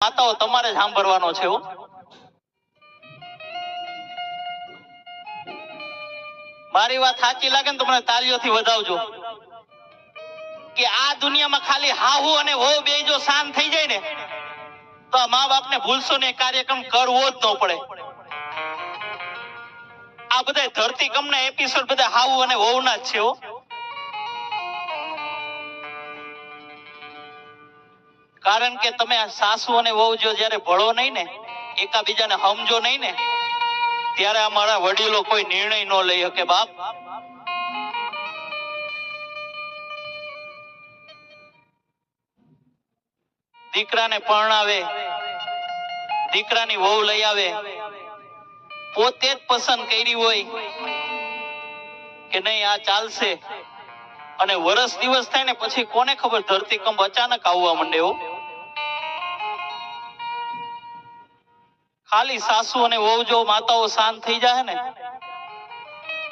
માતાઓ તમારે જ સાંભળવાનો છે. મારી વાત સાચી લાગે ને તો મને તાળીઓથી વધાવજો. કે આ દુનિયામાં ખાલી હાહુ અને વહુ બે જો શાંત થઈ જાય ને તો મા બાપને ભૂલશો ને કાર્યક્રમ કરવો જ ન પડે. આ બધા ધરતીકંપના એપિસોડ બધા હાહુ અને વહુના જ છે. કારણ કે તમે સાસુ અને વહુ જો જ્યારે ભળો નહીં ને, એકાબીજાને સમજો નહીં ને, ત્યારે અમારા વડીલો કોઈ નિર્ણય ન લઈ શકે. બાપ, દીકરાને પરણાવે, દીકરાની વહુ લઈ આવે, પોતે જ પસંદ કરી હોય કે નહીં આ ચાલશે, અને વર્ષ દિવસ થાય ને પછી કોને ખબર ધરતીકંપ અચાનક આવવા માંડે. ખાલી સાસુ અને વહુ જો માતાઓ શાંત થઈ જાય ને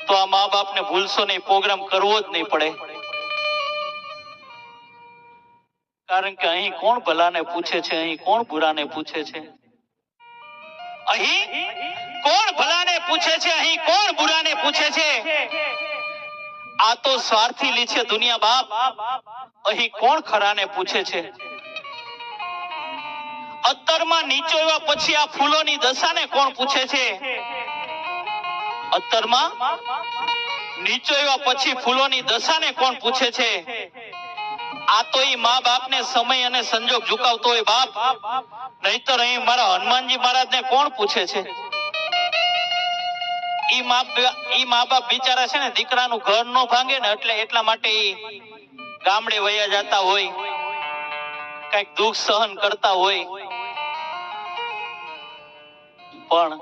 તો આ મા બાપને ભૂલશો નહીં, પ્રોગ્રામ કરવો જ નહીં પડે. કારણ કે અહીં કોણ ભલાને પૂછે છે, અહીં કોણ બુરાને પૂછે છે, અહીં કોણ ભલાને પૂછે છે, અહીં કોણ બુરાને પૂછે છે. આ તો સ્વાર્થી લી છે દુનિયા બાપ, અહીં કોણ ખરાને પૂછે છે. અત્તરમાં નીચોવ્યા પછી આ ફૂલોની દશાને કોણ પૂછે છે. અત્તરમાં નીચોવ્યા પછી ફૂલોની દશાને કોણ પૂછે છે. આ તો ઈ મા બાપને સમય અને સંજોગ ઝુકાવતો હોય બાપ, નહીતર અહીં મારા હનુમાનજી મહારાજને કોણ પૂછે છે. ઈ મા બાપ બિચારા છે ને દીકરાનું ઘર નો ભાંગે ને એટલે એટલા માટે ઈ ગામડે વયા જતા હોય, કઈક દુઃખ સહન કરતા હોય, પણ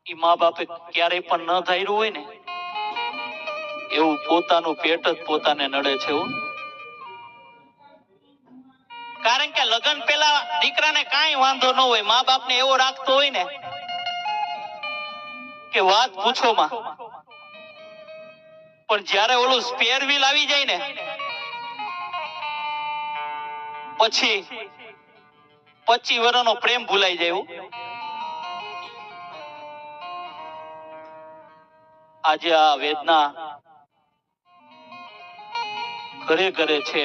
ઈ મા બાપે ક્યારેય પણ ન ધાર્યું હોય ને એવું પોતાનું પેટ જ પોતાને નડે છે. કારણ કે લગ્ન પહેલા દીકરાને કાંઈ વાંધો ન હોય, મા બાપને એવો રાખતો હોય ને કે વાત પૂછો માં, પણ જ્યારે ઓલું સ્પેર વ્હીલ આવી જાય ને પછી 25 વર્ષનો પ્રેમ ભૂલાઈ જાય. આજે આ વેદના ઘરે ઘરે છે.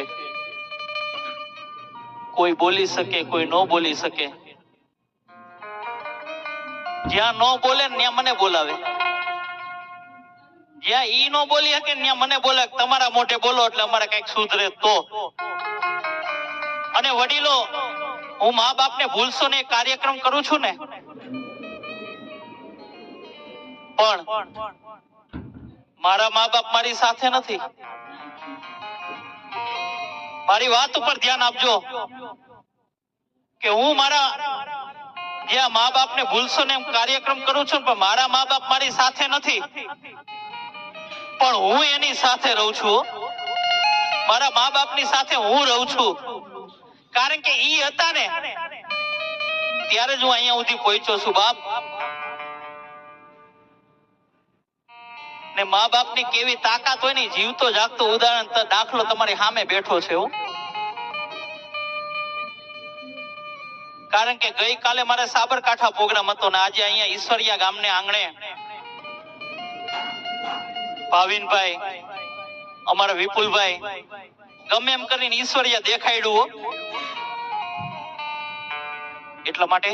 કોઈ બોલી શકે, કોઈ ન બોલી શકે. જ્યાં ન બોલે ને ત્યાં મને બોલાવે, જ્યાં ઈ ન બોલી શકે ત્યાં મને બોલે તમારા મોઢે બોલો એટલે અમારે કઈક સુધરે તો. અને વડીલો, હું મા બાપને ભૂલશો ને કાર્યક્રમ કરું છું ને, પણ મારા મા બાપ મારી સાથે નથી. મારી વાત ઉપર ધ્યાન આપજો કે હું મારા જ્યાં મા બાપને ભૂલશો ને એમ કાર્યક્રમ કરું છું, પણ મારા મા બાપ મારી સાથે નથી, પણ હું એની સાથે રહું છું. મારા મા બાપની સાથે હું રહું છું. કારણ કે ઈ હતા ને ત્યારે જ હું અહીંયા સુધી પહોંચ્યો છું બાપ. ને મા બાપની કેવી તાકાત હોય ને, જીવતો જાગતો ઉદાહરણ દાખલો તમારી સામે બેઠો છે. કારણ કે ગઈકાલે મારે સાબરકાંઠા પ્રોગ્રામ હતો ને આજે અહીંયા ઈશ્વરિયા ગામને આંગણે ભાવિનભાઈ, અમારા વિપુલભાઈ ગમે એમ કરીને ઈશ્વરિયા દેખાડ્યું. એટલા માટે